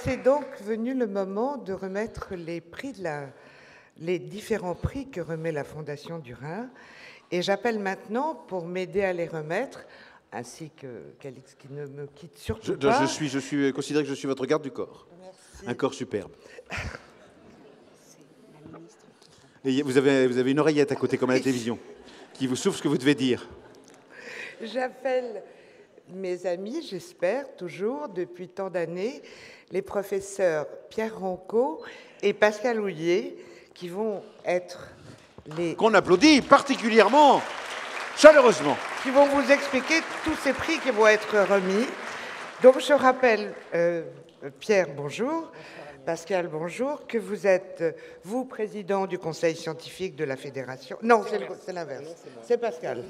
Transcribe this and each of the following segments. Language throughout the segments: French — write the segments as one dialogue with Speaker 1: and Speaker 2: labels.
Speaker 1: c'est donc venu le moment de remettre les prix les différents prix que remet la Fondation du Rhin. Et j'appelle maintenant, pour m'aider à les remettre, ainsi que Calix, qui ne me quitte surtout pas.
Speaker 2: Je suis considéré que je suis votre garde du corps. Merci. Un corps superbe. Et vous avez une oreillette à côté, comme à la télévision, qui vous souffle ce que vous devez dire.
Speaker 1: J'appelle mes amis, j'espère, toujours, depuis tant d'années, les professeurs Pierre Ronco et Pascal Houlier, qui vont être les...
Speaker 2: Qu'on applaudit particulièrement, chaleureusement.
Speaker 1: Qui vont vous expliquer tous ces prix qui vont être remis. Donc, je rappelle, Pierre, bonjour. Pascal, bonjour, que vous êtes, vous, président du conseil scientifique de la Fédération. Non, c'est l'inverse. C'est Pascal.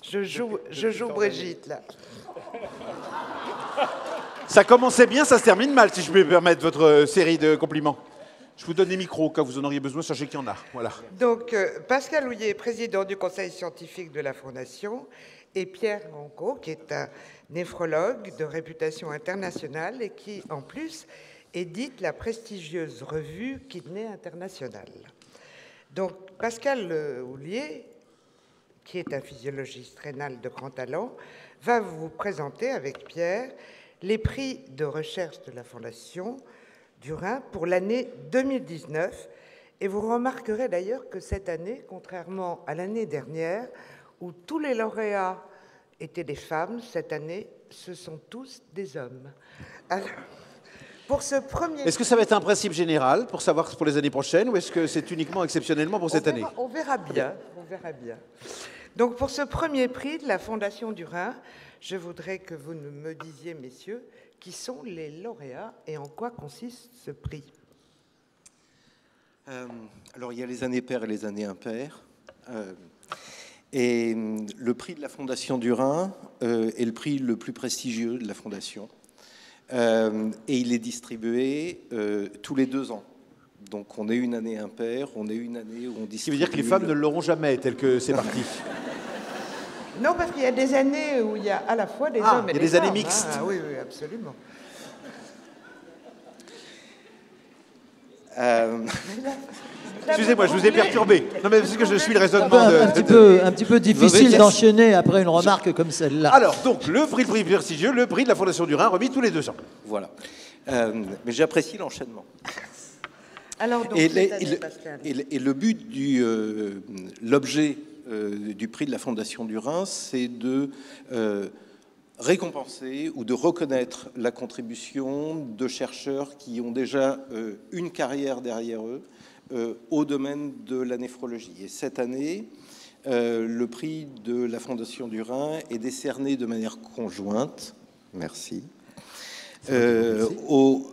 Speaker 1: Je joue Brigitte, là.
Speaker 2: Ça commençait bien, ça se termine mal, si je peux me permettre votre série de compliments. Je vous donne les micros au cas où vous en auriez besoin, sachez qu'il y en a. Voilà.
Speaker 1: Donc, Pascal Houlier, président du conseil scientifique de la Fondation, et Pierre Ronco, qui est un néphrologue de réputation internationale et qui, en plus, édite la prestigieuse revue Kidney International. Donc, Pascal Houlier, qui est un physiologiste rénal de grand talent, va vous présenter avec Pierre les prix de recherche de la Fondation du Rhin pour l'année 2019. Et vous remarquerez d'ailleurs que cette année, contrairement à l'année dernière, où tous les lauréats étaient des femmes, cette année, ce sont tous des hommes. Alors, pour ce premier...
Speaker 2: Est-ce que ça va être un principe général pour savoir pour les années prochaines ou est-ce que c'est uniquement exceptionnellement pour cette année?
Speaker 1: On verra bien, on verra bien. Donc pour ce premier prix de la Fondation du Rhin, je voudrais que vous me disiez, messieurs, qui sont les lauréats et en quoi consiste ce prix.
Speaker 3: Alors il y a les années paires et les années impaires. Et le prix de la Fondation du Rhin est le prix le plus prestigieux de la Fondation. Et il est distribué tous les 2 ans. Donc on est une année impaire, on est une année où on distribue...
Speaker 2: Ce qui veut dire que les femmes ne l'auront jamais, tel que c'est parti.
Speaker 1: Non, parce qu'il y a des années où il y a à la fois des hommes et des femmes.
Speaker 2: Il y a des années mixtes.
Speaker 1: Ah, oui, oui, absolument.
Speaker 2: Excusez-moi, je vous ai perturbé. Non, mais parce que je suis le raisonnement
Speaker 4: un petit peu difficile d'enchaîner après une remarque comme celle-là.
Speaker 2: Alors, donc, le prix prestigieux, le prix de la Fondation du Rhin, remis tous les 2 ans.
Speaker 3: Voilà. Mais j'apprécie l'enchaînement.
Speaker 1: Alors, donc,
Speaker 3: et le but l'objet du prix de la Fondation du Rhin, c'est de récompenser ou de reconnaître la contribution de chercheurs qui ont déjà une carrière derrière eux au domaine de la néphrologie. Et cette année, le prix de la Fondation du Rhin est décerné de manière conjointe, merci, au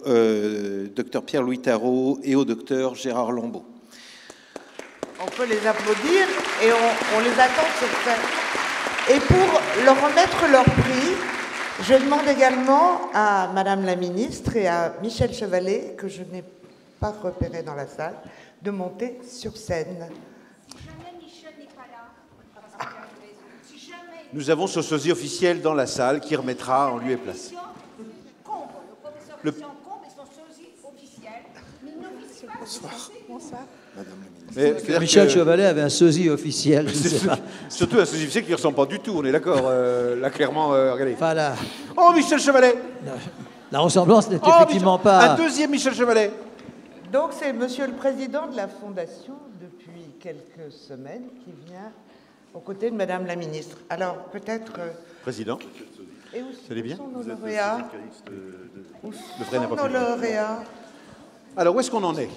Speaker 3: docteur Pierre-Louis Tarot et au docteur Gérard Lambeau.
Speaker 1: On peut les applaudir et on les attend sur scène. Et pour leur remettre leur prix, je demande également à Madame la Ministre et à Michel Chevalet, que je n'ai pas repéré dans la salle, de monter sur scène.
Speaker 5: Jamais Michel n'est pas là.
Speaker 2: Nous avons ce sosie officiel dans la salle qui remettra en lieu et place.
Speaker 5: Le professeur Combe et son sosie officiel.
Speaker 3: Bonsoir.
Speaker 5: Bonsoir.
Speaker 3: Madame la Ministre.
Speaker 4: Michel Chevalet avait un sosie officiel.
Speaker 2: Surtout un sosie officiel qui ne ressemble pas du tout, on est d'accord. Là, clairement, regardez.
Speaker 4: Voilà.
Speaker 2: Oh, Michel Chevalet.
Speaker 4: La ressemblance n'est effectivement pas...
Speaker 2: Un deuxième Michel Chevalet.
Speaker 1: Donc c'est Monsieur le Président de la Fondation depuis quelques semaines qui vient aux côtés de Madame la Ministre. Alors peut-être...
Speaker 2: Président.
Speaker 1: Et où
Speaker 2: allez bien
Speaker 1: sont nos lauréats? Où sont nos lauréats?
Speaker 2: Alors où est-ce qu'on en est?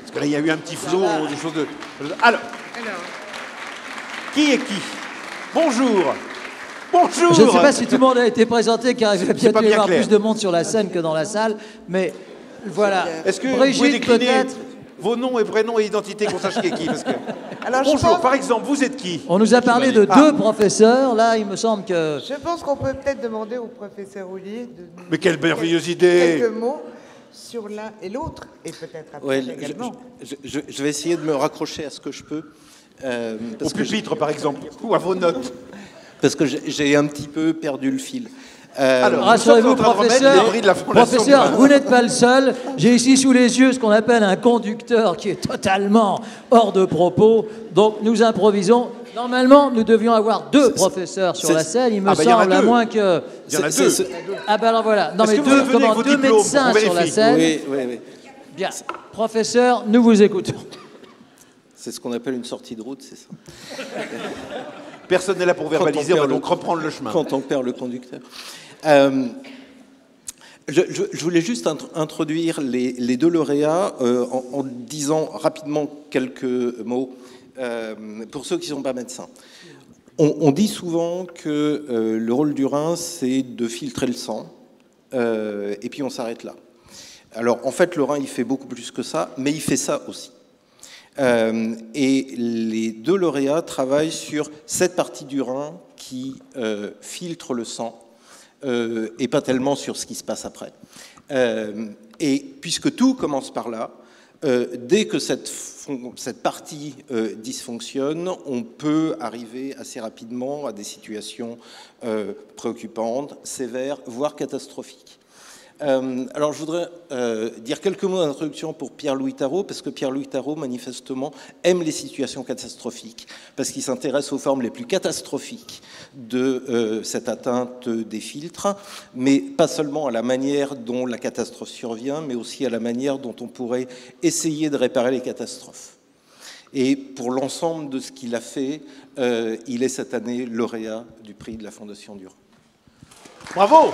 Speaker 2: Parce que là il y a eu un petit flot, des choses de... Alors, qui est qui? Bonjour. Bonjour.
Speaker 4: Je ne sais pas si tout le monde a été présenté, car il va bientôt y avoir
Speaker 2: clair.
Speaker 4: plus de monde sur la scène que dans la salle, mais... Voilà.
Speaker 2: Est-ce que
Speaker 4: Brigitte,
Speaker 2: vous pouvez décliner
Speaker 4: peut-être
Speaker 2: vos noms et prénoms et identités qu'on sache qui est qui parce que...
Speaker 1: Alors,
Speaker 2: bonjour, par exemple, vous êtes qui?
Speaker 4: On nous a parlé de 2 professeurs. Là, il me semble que...
Speaker 1: Je pense qu'on peut peut-être demander au professeur Houlier de nous
Speaker 2: Mais quelle
Speaker 1: dire
Speaker 2: merveilleuse idée!
Speaker 1: quelques mots sur l'un et l'autre, et peut-être après également.
Speaker 3: Je vais essayer de me raccrocher à ce que je peux.
Speaker 2: Au pupitre, par exemple, ou à vos notes.
Speaker 3: Parce que j'ai un petit peu perdu le fil.
Speaker 2: Alors,
Speaker 4: rassurez-vous,
Speaker 2: nous sommes en train de remettre
Speaker 4: professeur,
Speaker 2: les prix de la Fondation
Speaker 4: professeur,
Speaker 2: du Rhin.
Speaker 4: vous n'êtes pas le seul. J'ai ici sous les yeux ce qu'on appelle un conducteur qui est totalement hors de propos. Donc nous improvisons. Normalement, nous devions avoir 2 professeurs sur la scène. Il me
Speaker 2: il y en a
Speaker 4: semble, à
Speaker 2: 2.
Speaker 4: moins que...
Speaker 2: Il y en a 2.
Speaker 4: Ah ben alors voilà. Non,
Speaker 2: Est-ce
Speaker 4: mais
Speaker 2: que vous êtes venu avec vos
Speaker 4: 2
Speaker 2: diplômes
Speaker 4: médecins
Speaker 2: pour
Speaker 4: sur la
Speaker 2: vérifier?
Speaker 4: scène.
Speaker 3: Oui.
Speaker 4: Bien. Professeur, nous vous écoutons.
Speaker 3: C'est ce qu'on appelle une sortie de route, c'est ça.
Speaker 2: Personne n'est là pour verbaliser, on va donc reprendre le chemin.
Speaker 3: Quand on perd le conducteur. Je voulais juste introduire les 2 lauréats en disant rapidement quelques mots pour ceux qui ne sont pas médecins. On dit souvent que le rôle du rein, c'est de filtrer le sang, et puis on s'arrête là. Alors, en fait, le rein, il fait beaucoup plus que ça, mais il fait ça aussi. Et les 2 lauréats travaillent sur cette partie du rein qui filtre le sang, et pas tellement sur ce qui se passe après. Et puisque tout commence par là, dès que cette partie dysfonctionne, on peut arriver assez rapidement à des situations préoccupantes, sévères, voire catastrophiques. Alors je voudrais dire quelques mots d'introduction pour Pierre-Louis Tarot, parce que Pierre-Louis Tarot, manifestement, aime les situations catastrophiques, parce qu'il s'intéresse aux formes les plus catastrophiques de cette atteinte des filtres, mais pas seulement à la manière dont la catastrophe survient, mais aussi à la manière dont on pourrait essayer de réparer les catastrophes. Et pour l'ensemble de ce qu'il a fait, il est cette année lauréat du prix de la Fondation du Rhin.
Speaker 2: Bravo.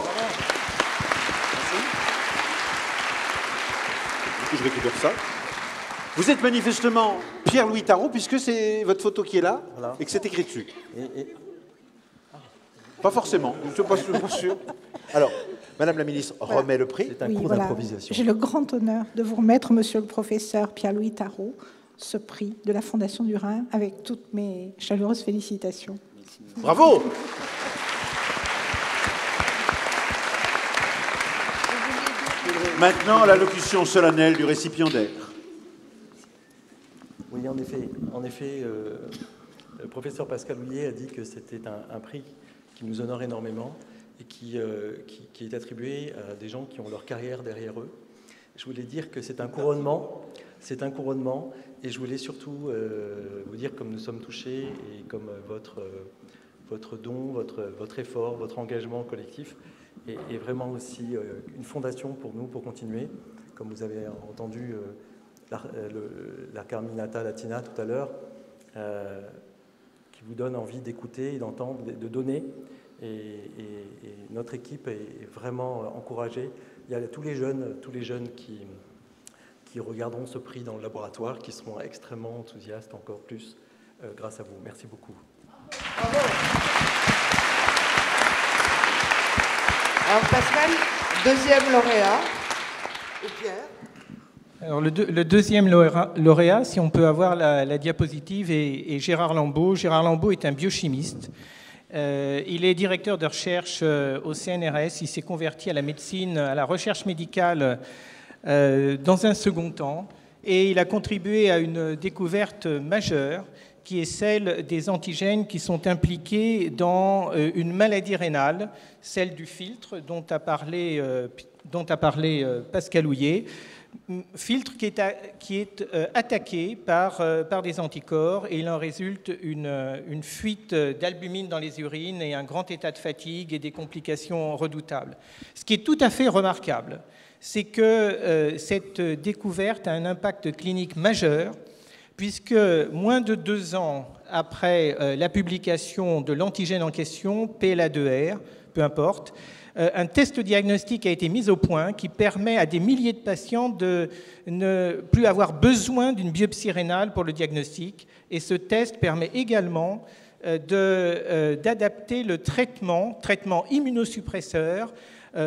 Speaker 2: Je récupère ça. Vous êtes manifestement Pierre-Louis Tarot, puisque c'est votre photo qui est là, voilà, et que c'est écrit dessus. Pas forcément, je ne suis pas sûr. Alors, Madame la Ministre remet le prix.
Speaker 6: C'est un cours d'improvisation. J'ai le grand honneur de vous remettre, Monsieur le Professeur Pierre-Louis Tarot, ce prix de la Fondation du Rhin, avec toutes mes chaleureuses félicitations.
Speaker 2: Bravo. Maintenant, l'allocution solennelle du récipiendaire.
Speaker 7: Oui, en effet, le professeur Pascal Houillet a dit que c'était un prix qui nous honore énormément et qui est attribué à des gens qui ont leur carrière derrière eux. Je voulais dire que c'est un couronnement, et je voulais surtout vous dire comme nous sommes touchés et comme votre don, votre effort, votre engagement collectif est vraiment aussi une fondation pour nous, pour continuer. Comme vous avez entendu la Carminata Latina tout à l'heure, qui vous donne envie d'écouter, d'entendre, de donner. Et notre équipe est vraiment encouragée. Il y a tous les jeunes qui regarderont ce prix dans le laboratoire, qui seront extrêmement enthousiastes encore plus grâce à vous. Merci beaucoup.
Speaker 1: Bravo. Alors Pascal, deuxième lauréat. Et Pierre?
Speaker 8: Alors le deuxième lauréat, si on peut avoir la diapositive, est Gérard Lambeau. Gérard Lambeau est un biochimiste. Il est directeur de recherche au CNRS. Il s'est converti à la médecine, à la recherche médicale dans un second temps. Et il a contribué à une découverte majeure qui est celle des antigènes qui sont impliqués dans une maladie rénale, celle du filtre dont a parlé Pascal Houillet. Filtre qui est attaqué par des anticorps, et il en résulte une fuite d'albumine dans les urines et un grand état de fatigue et des complications redoutables. Ce qui est tout à fait remarquable, c'est que cette découverte a un impact clinique majeur, puisque moins de 2 ans après la publication de l'antigène en question, PLA2R, peu importe, un test diagnostique a été mis au point qui permet à des milliers de patients de ne plus avoir besoin d'une biopsie rénale pour le diagnostic. Et ce test permet également d'adapter le traitement immunosuppresseur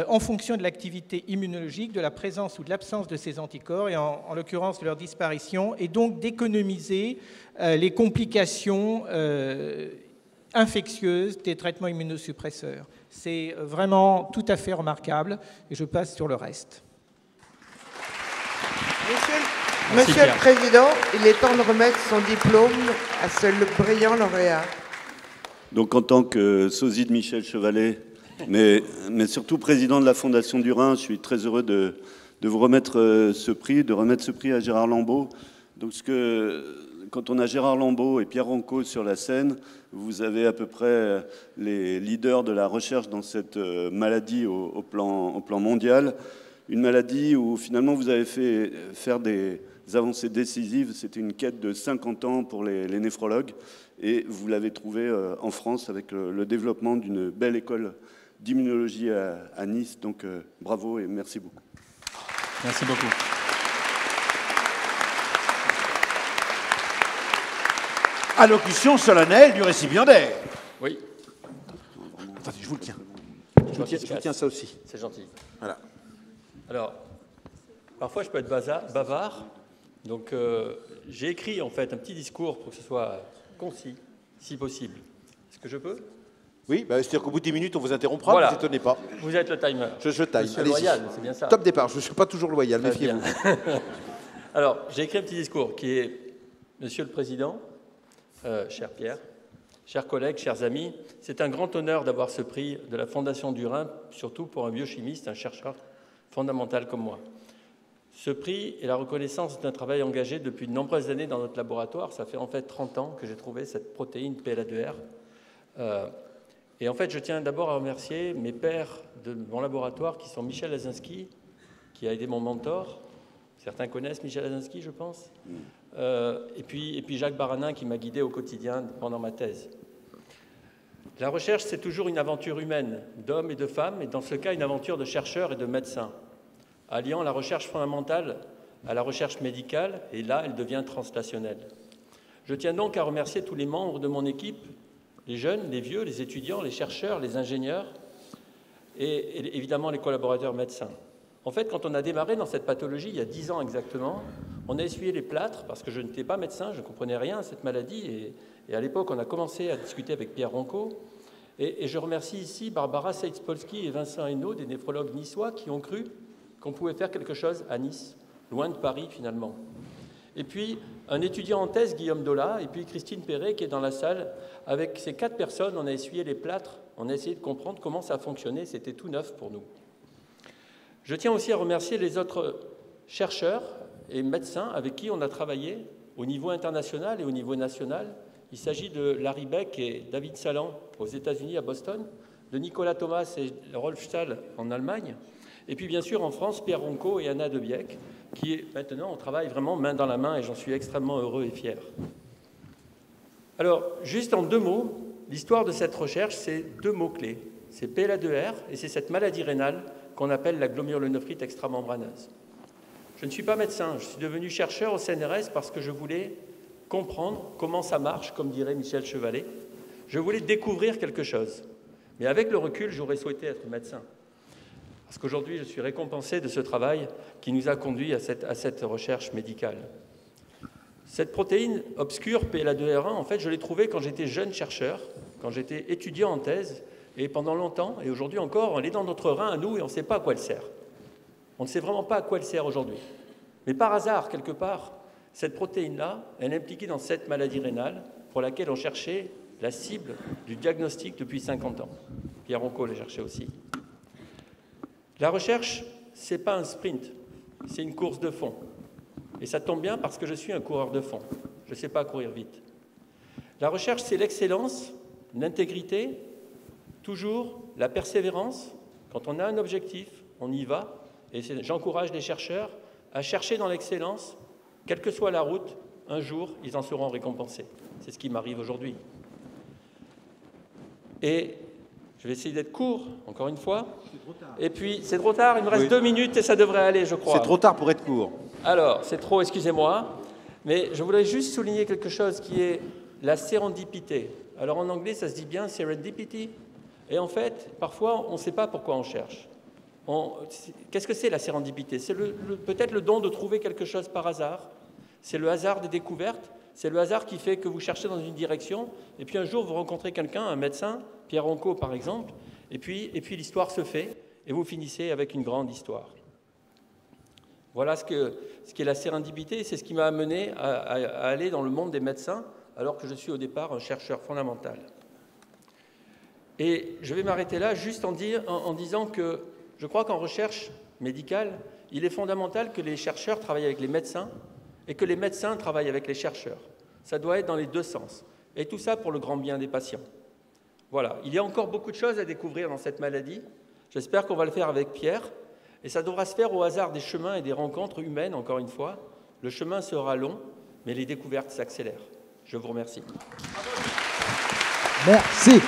Speaker 8: en fonction de l'activité immunologique, de la présence ou de l'absence de ces anticorps, et en l'occurrence de leur disparition, et donc d'économiser les complications infectieuses des traitements immunosuppresseurs. C'est vraiment tout à fait remarquable, et je passe sur le reste.
Speaker 1: Monsieur le Président, il est temps de remettre son diplôme à ce brillant lauréat.
Speaker 9: Donc en tant que sosie de Michel Chevalet mais surtout président de la Fondation du Rhin. Je suis très heureux de vous remettre ce prix, de remettre ce prix à Gérard Lambeau. Donc, quand on a Gérard Lambeau et Pierre Ranco sur la scène, vous avez à peu près les leaders de la recherche dans cette maladie au plan mondial. Une maladie où finalement vous avez fait faire des avancées décisives. C'était une quête de 50 ans pour les néphrologues. Et vous l'avez trouvé en France avec le développement d'une belle école d'immunologie à Nice. Donc bravo et merci beaucoup.
Speaker 7: Merci beaucoup.
Speaker 2: Allocution solennelle du récipiendaire.
Speaker 7: Oui.
Speaker 2: Attendez, je vous le tiens. Je vous tiens ça aussi.
Speaker 7: C'est gentil.
Speaker 2: Voilà.
Speaker 7: Alors, parfois je peux être bavard. Donc j'ai écrit en fait un petit discours pour que ce soit concis, si possible. Est-ce que je peux?
Speaker 2: Oui, c'est-à-dire qu'au bout de 10 minutes, on vous interrompra,
Speaker 7: voilà.
Speaker 2: Ne vous étonnez pas.
Speaker 7: Vous êtes le timer.
Speaker 2: Je taille.
Speaker 7: Monsieur loyal, c'est bien ça.
Speaker 2: Top départ, je ne suis pas toujours loyal, méfiez-vous.
Speaker 7: Alors, j'ai écrit un petit discours qui est, Monsieur le Président, cher Pierre, chers collègues, chers amis, c'est un grand honneur d'avoir ce prix de la Fondation du Rhin, surtout pour un biochimiste, un chercheur fondamental comme moi. Ce prix est la reconnaissance d'un travail engagé depuis de nombreuses années dans notre laboratoire. Ça fait en fait 30 ans que j'ai trouvé cette protéine PLA2R. Et en fait, je tiens d'abord à remercier mes pairs de mon laboratoire qui sont Michel Lazinski, qui a été mon mentor. Certains connaissent Michel Lazinski, je pense. Et puis Jacques Baranin qui m'a guidé au quotidien pendant ma thèse. La recherche, c'est toujours une aventure humaine, d'hommes et de femmes, et dans ce cas, une aventure de chercheurs et de médecins, alliant la recherche fondamentale à la recherche médicale, et là, elle devient translationnelle. Je tiens donc à remercier tous les membres de mon équipe, les jeunes, les vieux, les étudiants, les chercheurs, les ingénieurs, et évidemment les collaborateurs médecins. En fait, quand on a démarré dans cette pathologie, il y a 10 ans exactement, on a essuyé les plâtres, parce que je n'étais pas médecin, je ne comprenais rien à cette maladie, et à l'époque, on a commencé à discuter avec Pierre Ranco, et je remercie ici Barbara Seitz-Polski et Vincent Hainaut, des néphrologues niçois, qui ont cru qu'on pouvait faire quelque chose à Nice, loin de Paris finalement. Et puis, un étudiant en thèse, Guillaume Dola, et puis Christine Perret, qui est dans la salle. Avec ces 4 personnes, on a essuyé les plâtres, on a essayé de comprendre comment ça fonctionnait, c'était tout neuf pour nous. Je tiens aussi à remercier les autres chercheurs et médecins avec qui on a travaillé au niveau international et au niveau national. Il s'agit de Larry Beck et David Salan aux États-Unis, à Boston, de Nicolas Thomas et Rolf Stahl en Allemagne, et puis bien sûr en France, Pierre Ranco et Anna Debieck, qui maintenant on travaille vraiment main dans la main et j'en suis extrêmement heureux et fier. Alors, juste en 2 mots, l'histoire de cette recherche, c'est 2 mots-clés. C'est PLA2R et c'est cette maladie rénale qu'on appelle la glomérulonéphrite extramembraneuse. Je ne suis pas médecin, je suis devenu chercheur au CNRS parce que je voulais comprendre comment ça marche, comme dirait Michel Chevalet. Je voulais découvrir quelque chose. Mais avec le recul, j'aurais souhaité être médecin. Parce qu'aujourd'hui, je suis récompensé de ce travail qui nous a conduits à cette recherche médicale. Cette protéine obscure, PLA2R1, en fait, je l'ai trouvée quand j'étais jeune chercheur, quand j'étais étudiant en thèse, et pendant longtemps, et aujourd'hui encore, elle est dans notre rein à nous et on ne sait pas à quoi elle sert. On ne sait vraiment pas à quoi elle sert aujourd'hui. Mais par hasard, quelque part, cette protéine-là, elle est impliquée dans cette maladie rénale pour laquelle on cherchait la cible du diagnostic depuis 50 ans. Pierre Ranco l'a cherché aussi. La recherche, ce n'est pas un sprint, c'est une course de fond. Et ça tombe bien parce que je suis un coureur de fond. Je ne sais pas courir vite. La recherche, c'est l'excellence, l'intégrité, toujours la persévérance. Quand on a un objectif, on y va. Et j'encourage les chercheurs à chercher dans l'excellence, quelle que soit la route, un jour, ils en seront récompensés. C'est ce qui m'arrive aujourd'hui. Et je vais essayer d'être court, encore une fois. Et puis, c'est trop tard, il me reste 2 minutes et ça devrait aller, je crois.
Speaker 2: C'est trop tard pour être court.
Speaker 7: Alors, c'est trop, excusez-moi. Mais je voudrais juste souligner quelque chose qui est la sérendipité. Alors, en anglais, ça se dit bien serendipity. Et en fait, parfois, on ne sait pas pourquoi on cherche. Qu'est-ce que c'est la sérendipité? C'est peut-être le don de trouver quelque chose par hasard. C'est le hasard des découvertes. C'est le hasard qui fait que vous cherchez dans une direction. Et puis un jour, vous rencontrez quelqu'un, un médecin, Pierre Ranco par exemple. Et puis l'histoire se fait. Et vous finissez avec une grande histoire. Voilà ce qu'est la sérendipité. C'est ce qui m'a amené à aller dans le monde des médecins, alors que je suis au départ un chercheur fondamental. Et je vais m'arrêter là juste en disant que je crois qu'en recherche médicale, il est fondamental que les chercheurs travaillent avec les médecins et que les médecins travaillent avec les chercheurs. Ça doit être dans les deux sens. Et tout ça pour le grand bien des patients. Voilà, il y a encore beaucoup de choses à découvrir dans cette maladie. J'espère qu'on va le faire avec Pierre. Et ça devra se faire au hasard des chemins et des rencontres humaines, encore une fois. Le chemin sera long, mais les découvertes s'accélèrent. Je vous remercie.
Speaker 4: Merci.